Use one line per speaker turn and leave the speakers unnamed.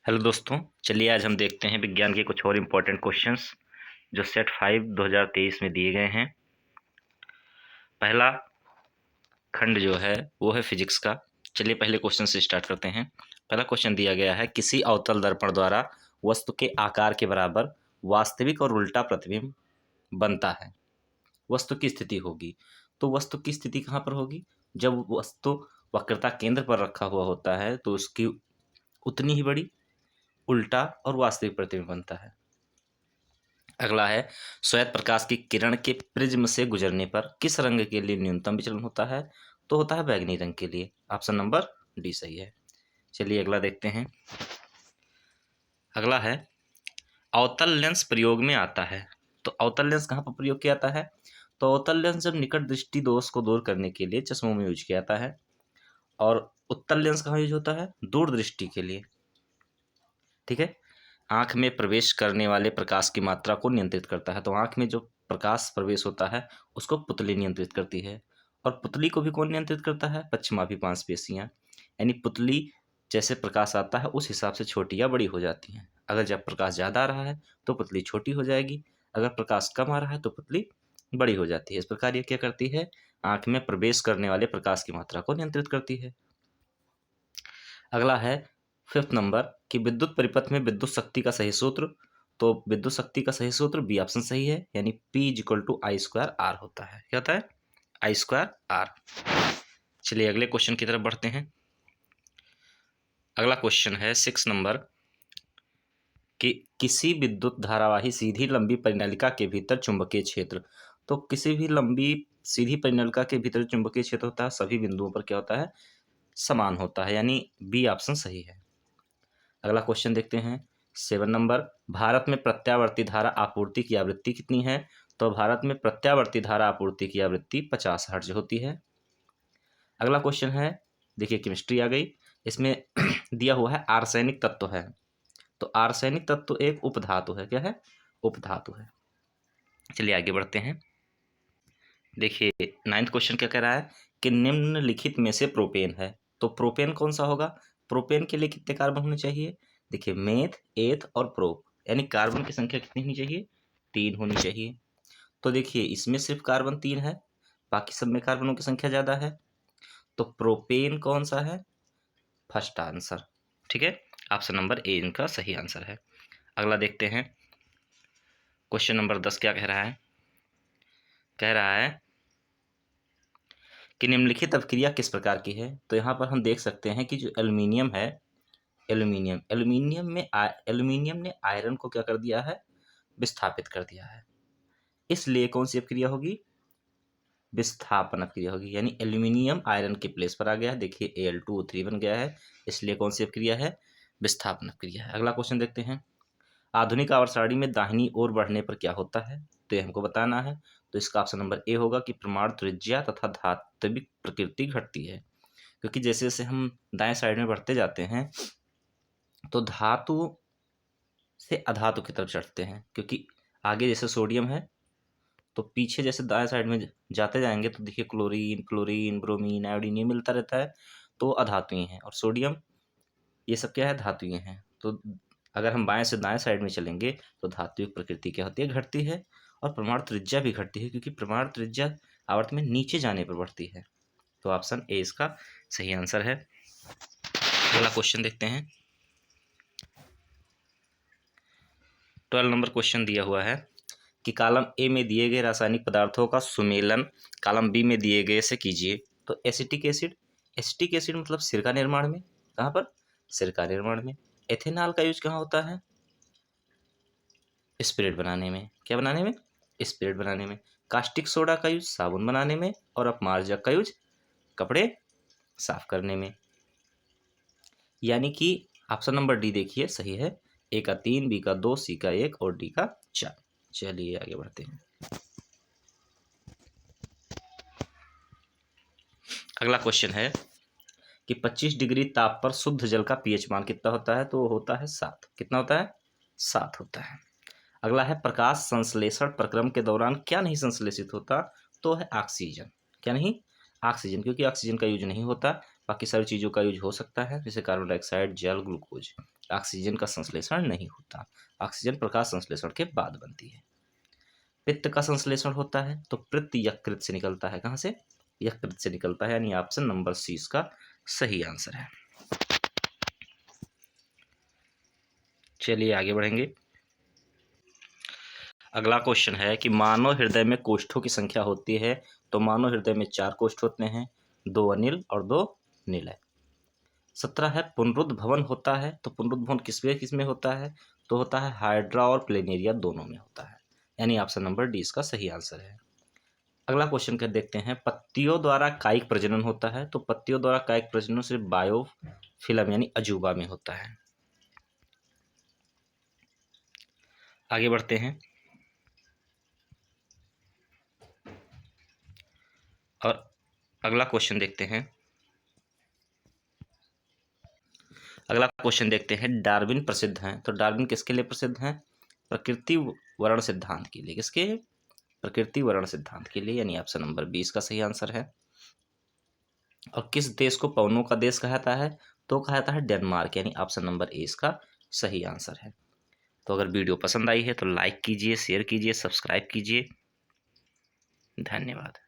Hello दोस्तों, चलिए आज हम देखते हैं विज्ञान के कुछ और इम्पोर्टेंट क्वेश्चंस जो सेट 5 2023 में दिए गए हैं। पहला खंड जो है वो है फिजिक्स का। चलिए पहले क्वेश्चन से स्टार्ट करते हैं। पहला क्वेश्चन दिया गया है, किसी अवतल दर्पण द्वारा वस्तु के आकार के बराबर वास्तविक और उल्टा प्रतिबिंब बनता है, वस्तु की स्थिति होगी। तो वस्तु की स्थिति कहाँ पर होगी? जब वस्तु वक्रता केंद्र पर रखा हुआ होता है तो उसकी उतनी ही बड़ी उल्टा और वास्तविक प्रतिबिंब बनता है। अगला है, श्वेत प्रकाश की किरण के प्रिज्म से गुजरने पर किस रंग के लिए न्यूनतम विचलन होता है? तो होता है बैंगनी रंग के लिए। ऑप्शन नंबर डी सही है। चलिए अगला देखते हैं। अगला है, अवतल लेंस प्रयोग में आता है। तो अवतल लेंस कहाँ पर प्रयोग किया जाता है? तो अवतल लेंस जब निकट दृष्टि दोष को दूर करने के लिए चश्मों में यूज किया जाता है। और उत्तल लेंस कहाँ यूज होता है? दूर दृष्टि के लिए। ठीक है। आंख में प्रवेश करने वाले प्रकाश की मात्रा को नियंत्रित करता है। तो आंख में जो प्रकाश प्रवेश होता है उसको पुतली नियंत्रित करती है। और पुतली को भी कौन नियंत्रित करता है? पश्चिमाभिपांश मांसपेशियां। यानी पुतली जैसे प्रकाश आता है उस हिसाब से छोटी या बड़ी हो जाती हैं। अगर जब प्रकाश ज़्यादा आ रहा है तो पुतली छोटी हो जाएगी, अगर प्रकाश कम आ रहा है तो पुतली बड़ी हो जाती है। इस प्रकार ये क्या करती है? आंख में प्रवेश करने वाले प्रकाश की मात्रा को नियंत्रित करती है। अगला है फिफ्थ नंबर कि विद्युत परिपथ में विद्युत शक्ति का सही सूत्र। तो विद्युत शक्ति का सही सूत्र बी ऑप्शन सही है, यानी P = I²R होता है। क्या होता है? I²R। चलिए अगले क्वेश्चन की तरफ बढ़ते हैं। अगला क्वेश्चन है 6 नंबर कि किसी विद्युत धारावाही सीधी लंबी परिनालिका के भीतर चुंबकीय क्षेत्र। तो किसी भी लंबी सीधी परिनालिका के भीतर चुंबकीय क्षेत्र होता है सभी बिंदुओं पर क्या होता है? समान होता है, यानी बी ऑप्शन सही है। अगला क्वेश्चन देखते हैं 7 नंबर, भारत में प्रत्यावर्ती धारा आपूर्ति की आवृत्ति कितनी है? तो भारत में प्रत्यावर्ती धारा आपूर्ति की आवृत्ति 50 हर्ट्ज होती है। अगला क्वेश्चन है, देखिए केमिस्ट्री आ गई। इसमें दिया हुआ है आर्सेनिक तत्व है। तो आर्सेनिक तत्व एक उपधातु है। क्या है? उपधातु है। चलिए आगे बढ़ते हैं। देखिए 9th क्वेश्चन क्या कह रहा है कि निम्नलिखित में से प्रोपेन है। तो प्रोपेन कौन सा होगा? प्रोपेन के लिए कितने कार्बन होने चाहिए? देखिए मेथ, एथ और प्रोप, यानी कार्बन की संख्या कितनी होनी चाहिए? 3 होनी चाहिए। तो देखिए इसमें सिर्फ कार्बन 3 है, बाकी सब में कार्बनों की संख्या ज़्यादा है। तो प्रोपेन कौन सा है? First answer. ठीक है, ऑप्शन नंबर ए इनका सही आंसर है। अगला देखते हैं क्वेश्चन नंबर 10 क्या कह रहा है। कह रहा है कि निम्नलिखित अभिक्रिया किस प्रकार की है? तो यहाँ पर हम देख सकते हैं कि जो एल्युमिनियम है, एल्युमिनियम ने आयरन को क्या कर दिया है? विस्थापित कर दिया है। इसलिए कौन सी अभिक्रिया होगी? विस्थापन अभिक्रिया होगी, यानी एल्यूमिनियम आयरन के प्लेस पर आ गया है। देखिए Al2O3 बन गया है, इसलिए कौन सी अभिक्रिया है? विस्थापन अभिक्रिया है। अगला क्वेश्चन देखते हैं, आधुनिक आवर्त सारणी में दाहिनी ओर बढ़ने पर क्या होता है? तो ये हमको बताना है। तो इसका ऑप्शन नंबर ए होगा कि प्रमाण त्रिज्या तथा धात्विक प्रकृति घटती है। क्योंकि जैसे जैसे हम दाएं साइड में बढ़ते जाते हैं तो धातु से अधातु की तरफ चढ़ते हैं, क्योंकि आगे जैसे सोडियम है तो पीछे जैसे दाएं साइड में जाते जाएंगे तो देखिए क्लोरीन, क्लोरीन, ब्रोमीन, आयोडीन ये मिलता रहता है, तो अधातुएं हैं। और सोडियम ये सब क्या है? धातुएं हैं। तो अगर हम बाएं से दाएं साइड में चलेंगे तो धात्विक प्रकृति क्या होती है? घटती है। और प्रमाण त्रिज्या भी घटती है, क्योंकि प्रमाण त्रिज्या आवर्त में नीचे जाने पर बढ़ती है। तो ऑप्शन ए इसका सही आंसर है। अगला क्वेश्चन देखते हैं। 12 नंबर क्वेश्चन दिया हुआ है कि कॉलम ए में दिए गए रासायनिक पदार्थों का सुमेलन कॉलम बी में दिए गए से कीजिए। तो एसिटिक एसिड मतलब सिरका निर्माण में। कहाँ पर? सिरका निर्माण में। एथेनॉल का यूज कहाँ होता है? स्पिरिट बनाने में। क्या बनाने में? स्पिरिट बनाने में। कास्टिक सोडा का यूज साबुन बनाने में। और अपमार्जक का यूज कपड़े साफ करने में। यानी कि ऑप्शन नंबर डी देखिए सही है। ए का 3, बी का 2, सी का 1 और डी का 4। चलिए आगे बढ़ते हैं। अगला क्वेश्चन है कि 25 डिग्री ताप पर शुद्ध जल का पीएच मान कितना होता है? तो होता है 7। कितना होता है? 7 होता है। अगला है, प्रकाश संश्लेषण प्रक्रम के दौरान क्या नहीं संश्लेषित होता? तो है ऑक्सीजन। क्या नहीं? ऑक्सीजन, क्योंकि ऑक्सीजन का यूज नहीं होता, बाकी सारी चीज़ों का यूज हो सकता है, जैसे कार्बन डाइऑक्साइड, जल, ग्लूकोज। ऑक्सीजन का संश्लेषण नहीं होता। ऑक्सीजन प्रकाश संश्लेषण के बाद बनती है। पित्त का संश्लेषण होता है तो पित्त यकृत से निकलता है। कहाँ से? यकृत से निकलता है, यानी ऑप्शन नंबर सी इसका सही आंसर है। चलिए आगे बढ़ेंगे। अगला क्वेश्चन है कि मानव हृदय में कोष्ठों की संख्या होती है, तो मानव हृदय में 4 कोष्ठ होते हैं, 2 अनिल और 2 निलय। 17 है पुनरुद्भवन होता है, तो पुनरुद्भवन किसमें होता है? तो होता है हाइड्रा और प्लेनेरिया दोनों में होता है, यानी ऑप्शन नंबर डी इसका सही आंसर है। अगला क्वेश्चन क्या देखते हैं, पत्तियों द्वारा कायिक प्रजनन होता है, तो पत्तियों द्वारा कायिक प्रजनन सिर्फ बायोफिलम यानी अजूबा में होता है। आगे बढ़ते हैं और अगला क्वेश्चन देखते हैं। अगला क्वेश्चन देखते हैं, डार्विन प्रसिद्ध हैं, तो डार्विन किसके लिए प्रसिद्ध हैं? प्रकृति वर्ण सिद्धांत के लिए। किसके? प्रकृति वर्ण सिद्धांत के लिए, यानी ऑप्शन नंबर 20 का सही आंसर है। और किस देश को पवनों का देश कहा जाता है? तो कहा जाता है डेनमार्क, यानी ऑप्शन नंबर ए इसका सही आंसर है। तो अगर वीडियो पसंद आई है तो लाइक कीजिए, शेयर कीजिए, सब्सक्राइब कीजिए। धन्यवाद।